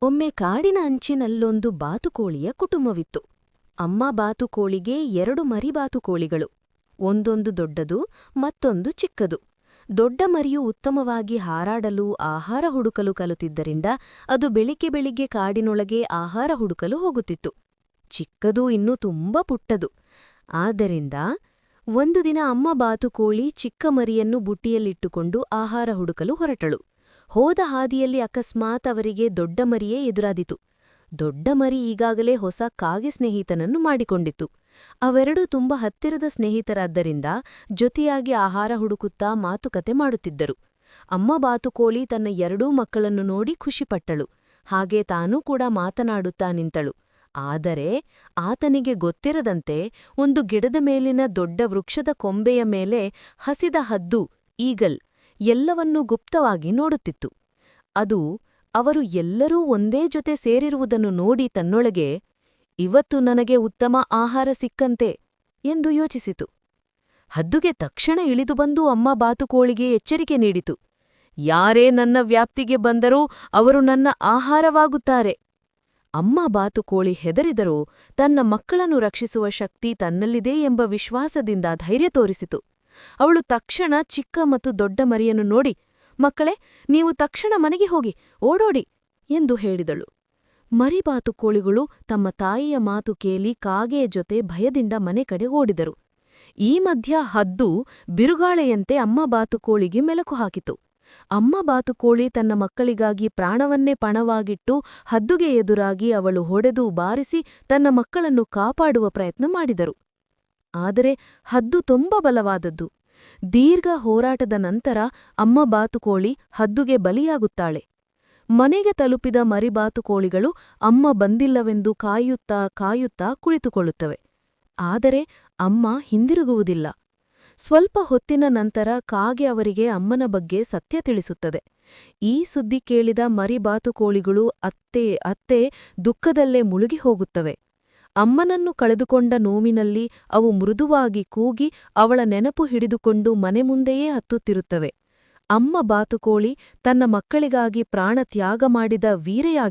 ಒಮ್ಮೆ ಕಾಡಿನ ಅಂಚಿನಲ್ಲೊಂದು ಬಾತುಕೋಳಿಯ ಕುಟುಂಬವಿತ್ತು. ಅಮ್ಮ ಬಾತುಕೋಳಿಗೆ 2 ಮರಿ ಬಾತುಕೋಳಿಗಳು. ಒಂದೊಂದು ದೊಡ್ಡದು, ಮತ್ತೊಂದು ಚಿಕ್ಕದು. ದೊಡ್ಡ ಮರಿಯು ಉತ್ತಮವಾಗಿ ಹಾರಾಡಲು, ಆಹಾರ ಹುಡುಕಲು ಕಲಿತಿದ್ದರಿಂದ ಅದು ಬೆಳಿಗ್ಗೆ ಬೆಳಿಗ್ಗೆ ಕಾಡಿನೊಳಗೆ ಆಹಾರ ಹುಡುಕಲು ಹೋಗುತ್ತಿತ್ತು. ಚಿಕ್ಕದು ಇನ್ನೂ ತುಂಬ ಪುಟ್ಟದು. ಆದ್ದರಿಂದ ಒಂದು ದಿನ ಅಮ್ಮ ಬಾತುಕೋಳಿ ಚಿಕ್ಕ ಮರಿಯನ್ನು ಬುಟ್ಟಿಯಲ್ಲಿಟ್ಟುಕೊಂಡು ಆಹಾರ ಹುಡುಕಲು ಹೊರಟಳು. ಹೋದ ಹಾದಿಯಲ್ಲಿ ಅಕಸ್ಮಾತ್ ಅವರಿಗೆ ದೊಡ್ಡ ಮರಿಯೇ ಎದುರಾದಿತು. ದೊಡ್ಡ ಮರಿ ಈಗಾಗಲೇ ಹೊಸ ಕಾಗೆ ಸ್ನೇಹಿತನನ್ನು ಮಾಡಿಕೊಂಡಿತ್ತು. ಅವೆರಡೂ ತುಂಬ ಹತ್ತಿರದ ಸ್ನೇಹಿತರಾದ್ದರಿಂದ ಜೊತೆಯಾಗಿ ಆಹಾರ ಹುಡುಕುತ್ತಾ ಮಾತುಕತೆ ಮಾಡುತ್ತಿದ್ದರು. ಅಮ್ಮ ಬಾತುಕೋಳಿ ತನ್ನ 2 ಮಕ್ಕಳನ್ನು ನೋಡಿ ಖುಷಿಪಟ್ಟಳು. ಹಾಗೆ ತಾನೂ ಕೂಡ ಮಾತನಾಡುತ್ತಾ ನಿಂತಳು. ಆದರೆ ಆತನಿಗೆ ಗೊತ್ತಿರದಂತೆ ಒಂದು ಗಿಡದ ಮೇಲಿನ ದೊಡ್ಡ ವೃಕ್ಷದ ಕೊಂಬೆಯ ಮೇಲೆ ಹಸಿದ ಹದ್ದು, ಈಗಲ್ ಎಲ್ಲವನ್ನೂ ಗುಪ್ತವಾಗಿ ನೋಡುತ್ತಿತ್ತು. ಅದು ಅವರು ಎಲ್ಲರೂ ಒಂದೇ ಜೊತೆ ಸೇರಿರುವುದನ್ನು ನೋಡಿ ತನ್ನೊಳಗೆ, ಇವತ್ತು ನನಗೆ ಉತ್ತಮ ಆಹಾರ ಸಿಕ್ಕಂತೆ ಎಂದು ಯೋಚಿಸಿತು. ಹದ್ದುಗೆ ತಕ್ಷಣ ಇಳಿದು ಬಂದು ಅಮ್ಮ ಬಾತುಕೋಳಿಗೆ ಎಚ್ಚರಿಕೆ ನೀಡಿತು. ಯಾರೇ ನನ್ನ ವ್ಯಾಪ್ತಿಗೆ ಬಂದರೂ ಅವರು ನನ್ನ ಆಹಾರವಾಗುತ್ತಾರೆ. ಅಮ್ಮ ಬಾತುಕೋಳಿ ಹೆದರಿದರೂ ತನ್ನ ಮಕ್ಕಳನ್ನು ರಕ್ಷಿಸುವ ಶಕ್ತಿ ತನ್ನಲ್ಲಿದೆ ಎಂಬ ವಿಶ್ವಾಸದಿಂದ ಧೈರ್ಯ ತೋರಿಸಿತು. ಅವಳು ತಕ್ಷಣ ಚಿಕ್ಕ ಮತ್ತು ದೊಡ್ಡ ಮರಿಯನ್ನು ನೋಡಿ, ಮಕ್ಕಳೇ, ನೀವು ತಕ್ಷಣ ಮನೆಗೆ ಹೋಗಿ, ಓಡೋಡಿ ಎಂದು ಹೇಳಿದಳು. ಮರಿ ಬಾತುಕೋಳಿಗಳು ತಮ್ಮ ತಾಯಿಯ ಮಾತು ಕೇಳಿ ಕಾಗೆಯ ಜೊತೆ ಭಯದಿಂದ ಮನೆ ಕಡೆ ಓಡಿದರು. ಈ ಮಧ್ಯ ಹದ್ದು ಬಿರುಗಾಳೆಯಂತೆ ಅಮ್ಮ ಬಾತುಕೋಳಿಗೆ ಮೆಲುಕು ಹಾಕಿತು. ಅಮ್ಮ ಬಾತುಕೋಳಿ ತನ್ನ ಮಕ್ಕಳಿಗಾಗಿ ಪ್ರಾಣವನ್ನೇ ಪಣವಾಗಿಟ್ಟು ಹದ್ದುಗೆ ಎದುರಾಗಿ ಅವಳು ಹೊಡೆದು ಬಾರಿಸಿ ತನ್ನ ಮಕ್ಕಳನ್ನು ಕಾಪಾಡುವ ಪ್ರಯತ್ನ ಮಾಡಿದರು. ಆದರೆ ಹದ್ದು ತುಂಬ ಬಲವಾದದ್ದು. ದೀರ್ಘ ಹೋರಾಟದ ನಂತರ ಅಮ್ಮ ಬಾತುಕೋಳಿ ಹದ್ದುಗೆ ಬಲಿಯಾಗುತ್ತಾಳೆ. ಮನೆಗೆ ತಲುಪಿದ ಮರಿ ಬಾತುಕೋಳಿಗಳು ಅಮ್ಮ ಬಂದಿಲ್ಲವೆಂದು ಕಾಯುತ್ತಾ ಕಾಯುತ್ತಾ ಕುಳಿತುಕೊಳ್ಳುತ್ತವೆ. ಆದರೆ ಅಮ್ಮ ಹಿಂದಿರುಗುವುದಿಲ್ಲ. ಸ್ವಲ್ಪ ಹೊತ್ತಿನ ನಂತರ ಕಾಗೆ ಅವರಿಗೆ ಅಮ್ಮನ ಬಗ್ಗೆ ಸತ್ಯ ತಿಳಿಸುತ್ತದೆ. ಈ ಸುದ್ದಿ ಕೇಳಿದ ಮರಿ ಬಾತುಕೋಳಿಗಳು ಅತ್ತೆ ಅತ್ತೆ ದುಃಖದಲ್ಲೇ ಮುಳುಗಿ ಹೋಗುತ್ತವೆ. ಅಮ್ಮನನ್ನು ಕಳೆದುಕೊಂಡ ನೋವಿನಲ್ಲಿ ಅವು ಮೃದುವಾಗಿ ಕೂಗಿ ಅವಳ ನೆನಪು ಹಿಡಿದುಕೊಂಡು ಮನೆ ಮುಂದೆಯೇ ಹತ್ತುತ್ತಿರುತ್ತವೆ. ಅಮ್ಮ ಬಾತುಕೋಳಿ ತನ್ನ ಮಕ್ಕಳಿಗಾಗಿ ಪ್ರಾಣ ತ್ಯಾಗ ಮಾಡಿದ ವೀರೆಯಾಗಿತ್ತು.